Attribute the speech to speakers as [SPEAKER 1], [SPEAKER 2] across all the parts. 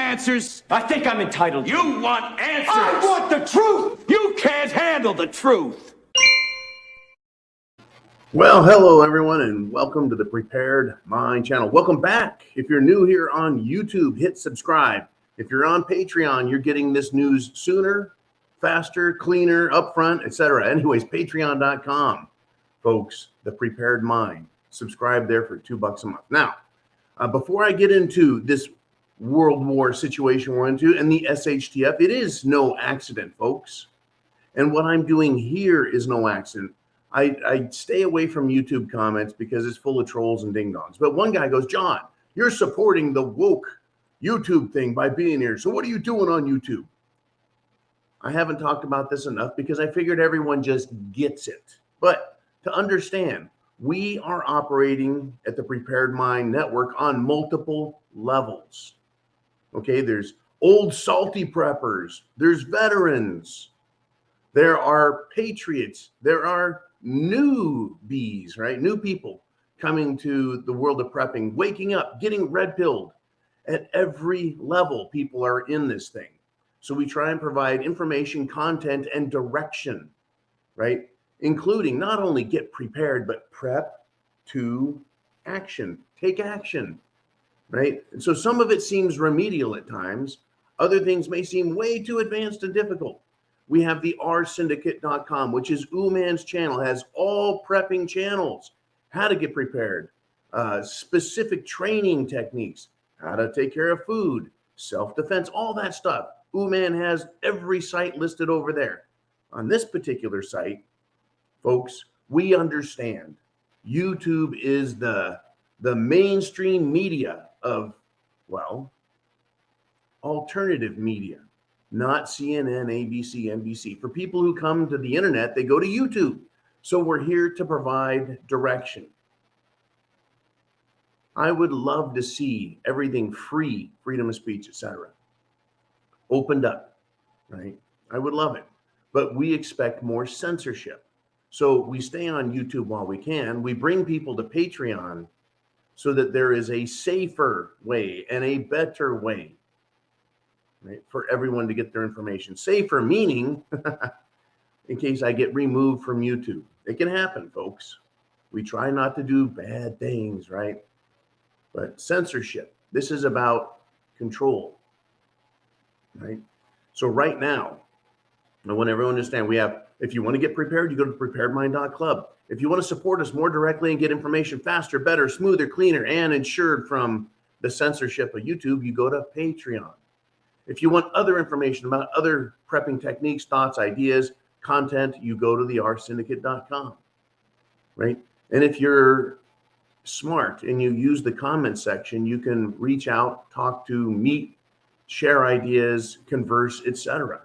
[SPEAKER 1] answers?
[SPEAKER 2] I think I'm entitled to.
[SPEAKER 1] You want answers?
[SPEAKER 2] I want the truth!
[SPEAKER 1] You can't handle the truth.
[SPEAKER 3] Well, hello everyone, and welcome to the Prepared Mind channel. Welcome back. If you're new here on YouTube, hit subscribe. If you're on Patreon, you're getting this news sooner, faster, cleaner, upfront, etc. Anyways, patreon.com, folks, the Prepared Mind. Subscribe there for $2 a month. Now, before I get into this World War situation we're into and the SHTF, it is no accident, folks. And what I'm doing here is no accident. I stay away from YouTube comments because it's full of trolls and ding-dongs. But one guy goes, John, you're supporting the woke YouTube thing by being here. So what are you doing on YouTube? I haven't talked about this enough because I figured everyone just gets it. But to understand, we are operating at the Prepared Mind Network on multiple levels. Okay, there's old salty preppers, there's veterans, there are patriots, there are newbies, right? New people coming to the world of prepping, waking up, getting red pilled. At every level, people are in this thing. So we try and provide information, content, and direction, right? Including not only get prepared, but prep to action, take action, right? And so some of it seems remedial at times. Other things may seem way too advanced and difficult. We have the rsyndicate.com, which is Uman's channel, has all prepping channels, how to get prepared, specific training techniques, how to take care of food, self-defense, all that stuff. Uman has every site listed over there. On this particular site, folks, we understand YouTube is the mainstream media of, well, alternative media. Not CNN, ABC, NBC. For people who come to the internet, they go to YouTube. So we're here to provide direction. I would love to see everything free, freedom of speech, etc. opened up, right? I would love it. But we expect more censorship. So we stay on YouTube while we can. We bring people to Patreon so that there is a safer way and a better way, right, for everyone to get their information. Safer meaning, in case I get removed from YouTube. It can happen, folks. We try not to do bad things, right? But censorship, this is about control, right? So right now, I want everyone to understand, we have, if you want to get prepared, you go to preparedmind.club. If you want to support us more directly and get information faster, better, smoother, cleaner, and insured from the censorship of YouTube, you go to Patreon. If you want other information about other prepping techniques, thoughts, ideas, content, you go to thepreparedmind.com, right? And if you're smart and you use the comment section, you can reach out, talk to, meet, share ideas, converse, etc.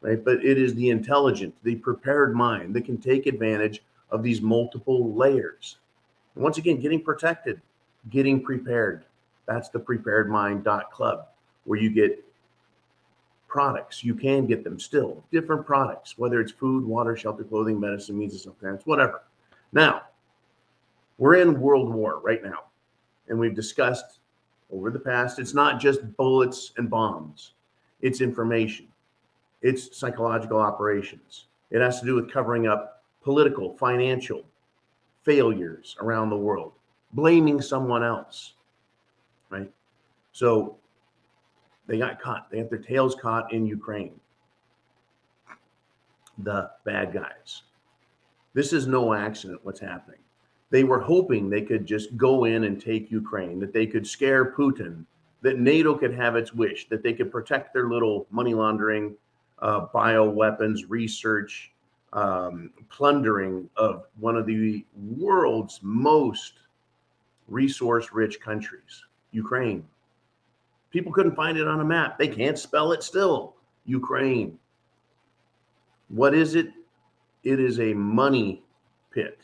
[SPEAKER 3] Right? But it is the intelligent, the prepared mind that can take advantage of these multiple layers. And once again, getting protected, getting prepared. That's the preparedmind.club, where you get products. You can get them still, different products, whether it's food, water, shelter, clothing, medicine, means of self-defense, whatever. Now, we're in World War right now, and we've discussed over the past, it's not just bullets and bombs. It's information. It's psychological operations. It has to do with covering up political, financial failures around the world, blaming someone else, right? So they got caught. They have their tails caught in Ukraine. The bad guys. This is no accident what's happening. They were hoping they could just go in and take Ukraine, that they could scare Putin, that NATO could have its wish, that they could protect their little money laundering, bioweapons research, plundering of one of the world's most resource-rich countries, Ukraine. People couldn't find it on a map. They can't spell it still. Ukraine. What is it? It is a money pit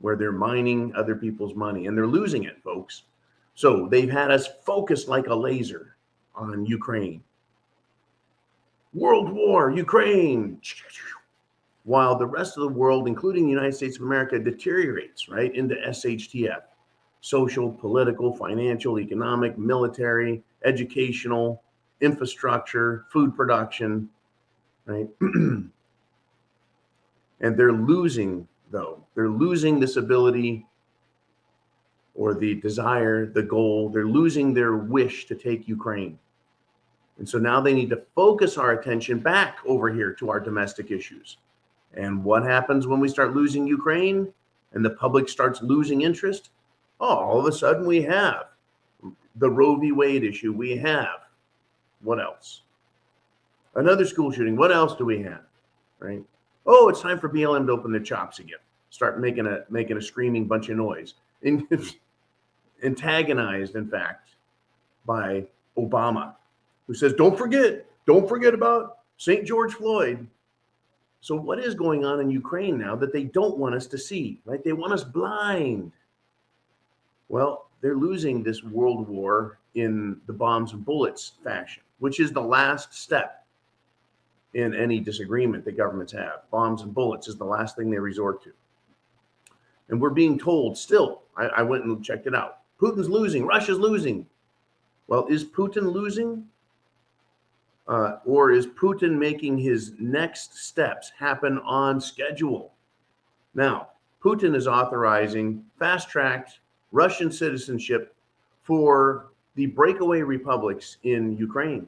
[SPEAKER 3] where they're mining other people's money, and they're losing it, folks. So they've had us focused like a laser on Ukraine. World War, Ukraine. While the rest of the world, including the United States of America, deteriorates, right, into SHTF. social, political, financial, economic, military, educational, infrastructure, food production, right? And they're losing, though. They're losing this ability or the desire, the goal. They're losing their wish to take Ukraine. And so now they need to focus our attention back over here to our domestic issues. And what happens when we start losing Ukraine and the public starts losing interest? Oh, all of a sudden we have the Roe v. Wade issue. We have, what else? Another school shooting. What else do we have, right? Oh, it's time for BLM to open their chops again. Start making a screaming bunch of noise. Antagonized, in fact, by Obama, who says, don't forget about St. George Floyd. So what is going on in Ukraine now that they don't want us to see, right? They want us blind. Well, they're losing this world war in the bombs and bullets fashion, which is the last step in any disagreement that governments have. Bombs and bullets is the last thing they resort to. And we're being told still, I went and checked it out. Putin's losing, Russia's losing. Well, is Putin losing? Or is Putin making his next steps happen on schedule? Now, Putin is authorizing fast-tracked Russian citizenship for the breakaway republics in Ukraine.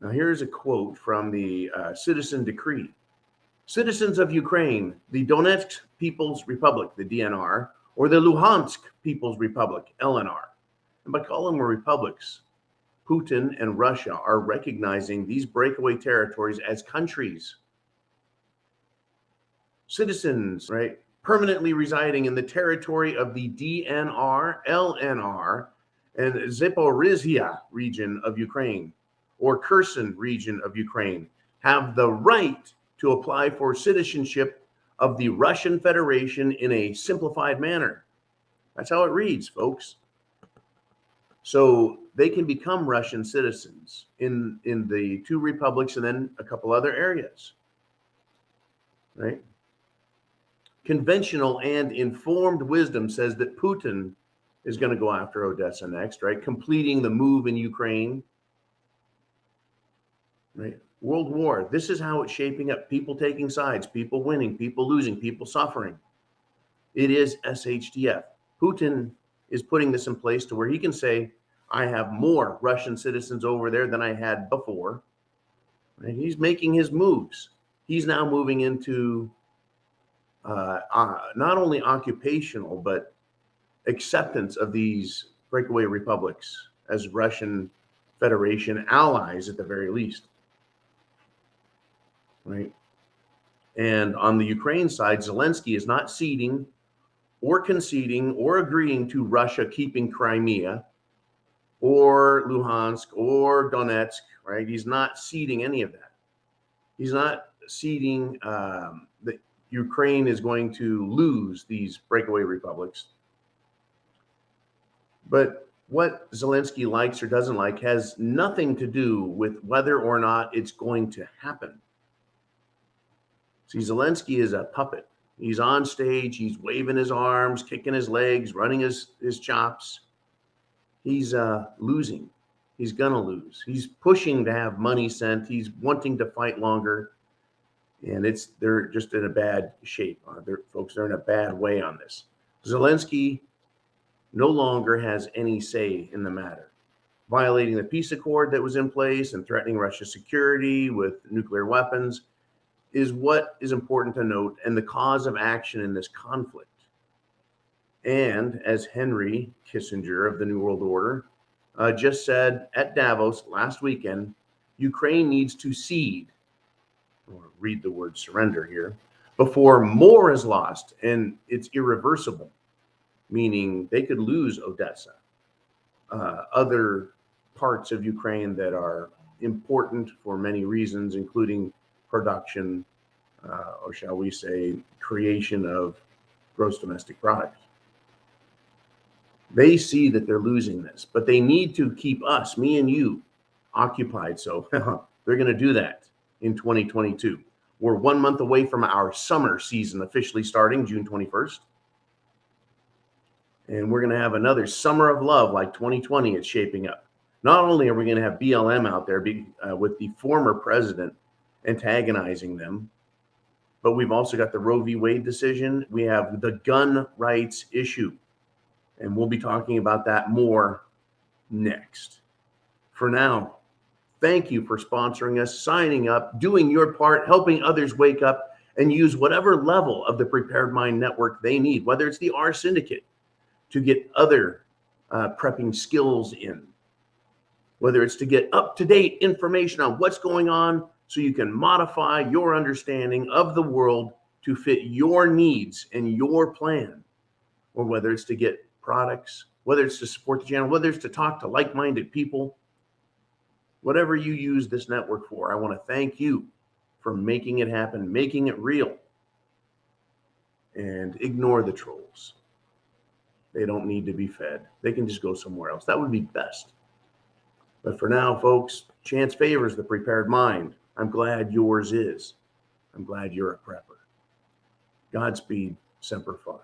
[SPEAKER 3] Now, here's a quote from the Citizen Decree. Citizens of Ukraine, the Donetsk People's Republic, the DNR, or the Luhansk People's Republic, LNR. And by calling them republics, Putin and Russia are recognizing these breakaway territories as countries. Citizens, right, permanently residing in the territory of the DNR, LNR, and Zaporizhia region of Ukraine, or Kherson region of Ukraine, have the right to apply for citizenship of the Russian Federation in a simplified manner. That's how it reads, folks. So they can become Russian citizens in the two republics and then a couple other areas, right? Conventional and informed wisdom says that Putin is going to go after Odessa next, right? Completing the move in Ukraine, right? World War. This is how it's shaping up. People taking sides, people winning, people losing, people suffering. It is SHTF. Putin is putting this in place to where he can say, I have more Russian citizens over there than I had before. Right? He's making his moves. He's now moving into not only occupational, but acceptance of these breakaway republics as Russian Federation allies at the very least. Right? And on the Ukraine side, Zelenskyy is not ceding or conceding or agreeing to Russia keeping Crimea or Luhansk or Donetsk, right? He's not ceding any of that. He's not ceding that Ukraine is going to lose these breakaway republics. But what Zelenskyy likes or doesn't like has nothing to do with whether or not it's going to happen. See, Zelenskyy is a puppet. He's on stage, he's waving his arms, kicking his legs, running his chops. He's losing. He's gonna lose. He's pushing to have money sent. He's wanting to fight longer. And they're just in a bad shape. They're in a bad way on this. Zelenskyy no longer has any say in the matter. Violating the peace accord that was in place and threatening Russia's security with nuclear weapons is what is important to note and the cause of action in this conflict. And as Henry Kissinger of the New World Order just said at Davos last weekend, Ukraine needs to cede, or read the word surrender here, before more is lost and it's irreversible, meaning they could lose Odessa, other parts of Ukraine that are important for many reasons, including production, or shall we say, creation of gross domestic product. They see that they're losing this, but they need to keep us, me and you, occupied. So they're going to do that in 2022. We're 1 month away from our summer season officially starting June 21st. And we're going to have another summer of love like 2020. It's shaping up. Not only are we going to have BLM out there with the former president antagonizing them, but we've also got the Roe v. Wade decision. We have the gun rights issue. And we'll be talking about that more next. For now, thank you for sponsoring us, signing up, doing your part, helping others wake up and use whatever level of the Prepared Mind Network they need, whether it's the R Syndicate to get other prepping skills in, whether it's to get up-to-date information on what's going on so you can modify your understanding of the world to fit your needs and your plan, or whether it's to get products, whether it's to support the channel, whether it's to talk to like-minded people. Whatever you use this network for, I want to thank you for making it happen, making it real. And ignore the trolls. They don't need to be fed. They can just go somewhere else. That would be best. But for now, folks, chance favors the prepared mind. I'm glad yours is. I'm glad you're a prepper. Godspeed, Semper Fi.